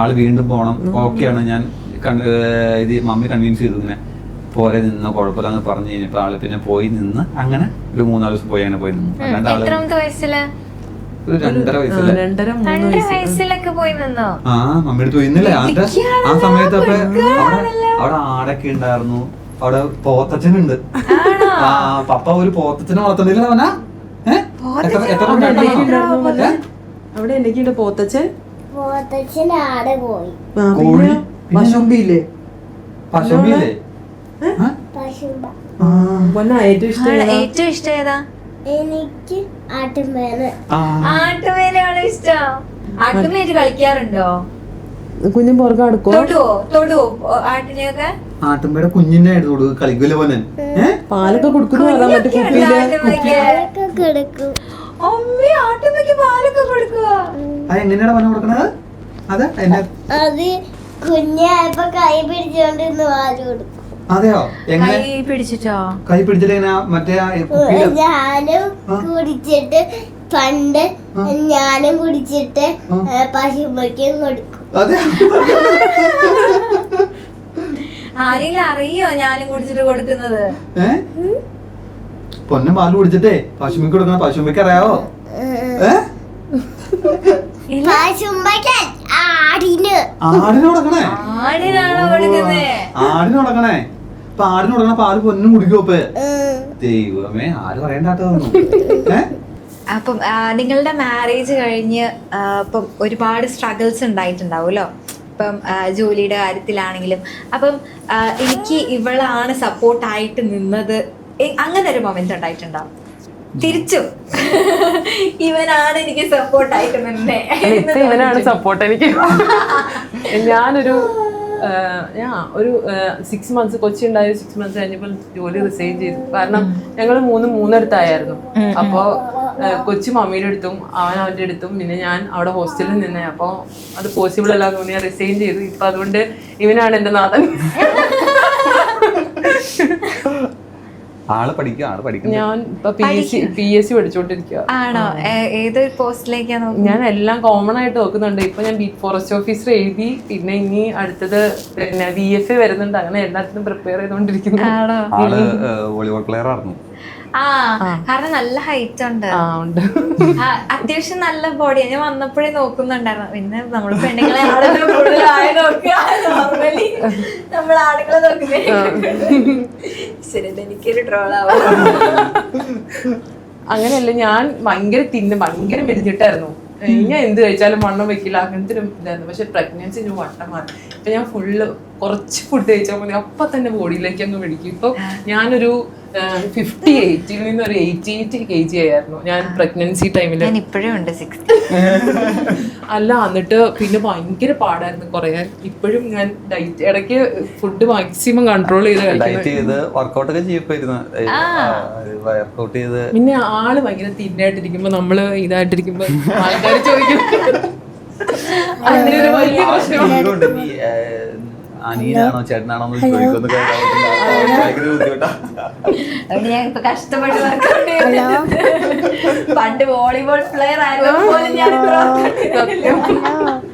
ആള് വീണ്ടും പോണം. ഓക്കെയാണ് ഞാൻ ഇത് മമ്മി കൺവിൻസ് ചെയ്തു. ഇങ്ങനെ പോരെ നിന്ന് കുഴപ്പമില്ലാന്ന് പറഞ്ഞു കഴിഞ്ഞപ്പോ ആള് പിന്നെ പോയി നിന്ന് അങ്ങനെ ഒരു 3-4 ദിവസം പോയി അങ്ങനെ പോയി നിന്ന്. അല്ലാണ്ട് ആള് ഒരു 2.5 വയസ്സിലൊക്കെ പോയി നിന്നോ? ആ മമ്മിയുടെ പോയി ഇന്നില്ല. ആ സമയത്തൊക്കെ അവിടെ ആടൊക്കെ ഉണ്ടായിരുന്നു. അവിടെ പോത്തച്ഛനുണ്ട്. പപ്പ ഒരു പോത്തച്ഛനെ വളർത്തണില്ല അവനാ. അവിടെ എന്തൊക്കെയുണ്ട്? പോത്തച്ഛൻ ആടെ പോയി. കോഴി പശുമ്പില്ലേ? പശുമ്പില്ലേ? ഏറ്റവും ഇഷ്ടം ഏതാ? എനിക്ക് ആട്ടുംപേന. ആട്ടുപേനാണ് ഇഷ്ടം. ആട്ടുപേര് കളിക്കാറുണ്ടോ? കുഞ്ഞും പുറകെ അടുക്കോ? തൊടുവോ ആട്ടിനെയൊക്കെ? ആട്ടുമ്പയുടെ കുഞ്ഞിന്റെ ആയിട്ട് കളിക്കൂല പോലെ പാലൊക്കെ കൊടുക്കുന്നു. എങ്ങനെയാണ് പാല് കൊടുക്കണത്? അത് കുഞ്ഞായപ്പോ കൈ പിടിച്ചോണ്ടിരുന്നു പാല് കൊടുക്കും. അതെയോ? എങ്ങനെ പിടിച്ചിട്ടോ? കൈ പിടിച്ചിട്ട് എങ്ങനെ? മറ്റേ ഞാനും കുടിച്ചിട്ട് പണ്ട് ഞാനും കുടിച്ചിട്ട് പശുമ്പയ്ക്കും കൊടുക്കും. അതെ. ആരെങ്കിലും അറിയോ ഞാനും കുടിച്ചിട്ട് കൊടുക്കുന്നത്? പൊന്നും പാല് കുടിച്ചിട്ടേ പശുമ്പിക്ക് കൊടുക്കണ പശുമ്പിക്ക് അറിയാവോ? ആടിന് കൊടുക്കണേ. ആടിനാണോ കൊടുക്കുന്നേ? ആടിന് കൊടുക്കണേ. അപ്പൊ ആടിന് കൊടുക്കണ പാല് പൊന്നും കുടിക്കോ? ദൈവമേ ആര് പറയണ്ടാട്ടോ. അപ്പം നിങ്ങളുടെ മാരേജ് കഴിഞ്ഞ് ഇപ്പം ഒരുപാട് സ്ട്രഗിൾസ് ഉണ്ടായിട്ടുണ്ടാവുമല്ലോ. ഇപ്പം ജോലിയുടെ കാര്യത്തിലാണെങ്കിലും. അപ്പം എനിക്ക് ഇവളാണ് സപ്പോർട്ടായിട്ട് നിന്നത്, അങ്ങനെ ഒരു മൊമെന്റ് ഉണ്ടായിട്ടുണ്ടോ? തിരിച്ചും ഇവനാണ് എനിക്ക് സപ്പോർട്ടായിട്ട് നിന്നേ. ഇവനാണ് സപ്പോർട്ട് എനിക്ക്. ഒരു 6 months കൊച്ചി ഉണ്ടായ 6 months കഴിഞ്ഞപ്പോൾ ജോലി റിസൈൻ ചെയ്തു. കാരണം ഞങ്ങൾ 3 അപ്പോ കൊച്ചി മമ്മിയുടെ അടുത്തും അവൻ അവന്റെ അടുത്തും പിന്നെ ഞാൻ അവിടെ ഹോസ്റ്റലിൽ നിന്നേ. അപ്പൊ അത് പോസിബിൾ അല്ലാതെ തോന്നി ഞാൻ റിസൈൻ ചെയ്തു. ഇപ്പൊ അതുകൊണ്ട് ഇവനാണ് എന്റെ നാഥൻ. ഞാൻ ഇപ്പൊ PSC പഠിച്ചോണ്ടിരിക്കുക. ആണോ? ഏതൊരു പോസ്റ്റിലേക്കാണ്? ഞാൻ എല്ലാം കോമൺ ആയിട്ട് നോക്കുന്നുണ്ട്. ഇപ്പൊ ഞാൻ ബീറ്റ് ഫോറസ്റ്റ് ഓഫീസർ എഴുതി. പിന്നെ ഇനി അടുത്തത് പിന്നെ VFA വരുന്നുണ്ട്. അങ്ങനെ എല്ലാത്തിനും പ്രിപ്പയർ ചെയ്തോണ്ടിരിക്കുന്നു. കാരണം നല്ല ഹൈറ്റ് ഉണ്ട്. അത്യാവശ്യം നല്ല ബോഡിയാ. ഞാൻ വന്നപ്പോഴേ നോക്കുന്നുണ്ടായിരുന്നു. പിന്നെ നമ്മള് പെണ്ണുങ്ങളെ നോർമലി നമ്മൾ ആളുകളെ നോക്കുന്നേ. ശരി, എനിക്കൊരു ട്രോളാവും. അങ്ങനെയല്ല, ഞാൻ ഭയങ്കര ഭയങ്കര മെലിഞ്ഞിട്ടായിരുന്നു. ഞാൻ എന്ത് കഴിച്ചാലും വണ്ണം വെക്കില്ല, അങ്ങനത്തെ ഒരു ഇതായിരുന്നു. പക്ഷെ പ്രഗ്നൻസി ഞാൻ വട്ടം മാറി. ഇപ്പൊ ഞാൻ ഫുള്ള് കുറച്ച് ഫുഡ് കഴിച്ചാൽ മതി അപ്പൊ തന്നെ ബോഡിയിലേക്ക് അങ്ങ് മേടിക്കും. ഇപ്പൊ ഞാനൊരു 58 നിന്ന് ഒരു 88 kg ആയിരുന്നു ഞാൻ പ്രഗ്നൻസി ടൈമില്. ഇപ്പോഴും ഉണ്ട് 60. അല്ല, എന്നിട്ട് പിന്നെ ഭയങ്കര പാടായിരുന്നു കുറയാൻ. ഇപ്പോഴും ഞാൻ ഡയറ്റ് ഇടയ്ക്ക് ഫുഡ് മാക്സിമം കൺട്രോൾ ചെയ്ത് പിന്നെ ആള് ഭയങ്കര തിന്നായിട്ടിരിക്കുമ്പോ നമ്മള് ഇതായിട്ടിരിക്കുമ്പോ ആൾക്കാർ ചോദിക്കും. അങ്ങനെ ഒരു വലിയ പ്രശ്നമുണ്ട്. അനിയനാണോ ചേട്ടനാണോ ഞാൻ ഇപ്പൊ കഷ്ടപ്പെട്ട് പണ്ട് വോളിബോൾ പ്ലെയർ ആയിരുന്നു പോലും ഞാൻ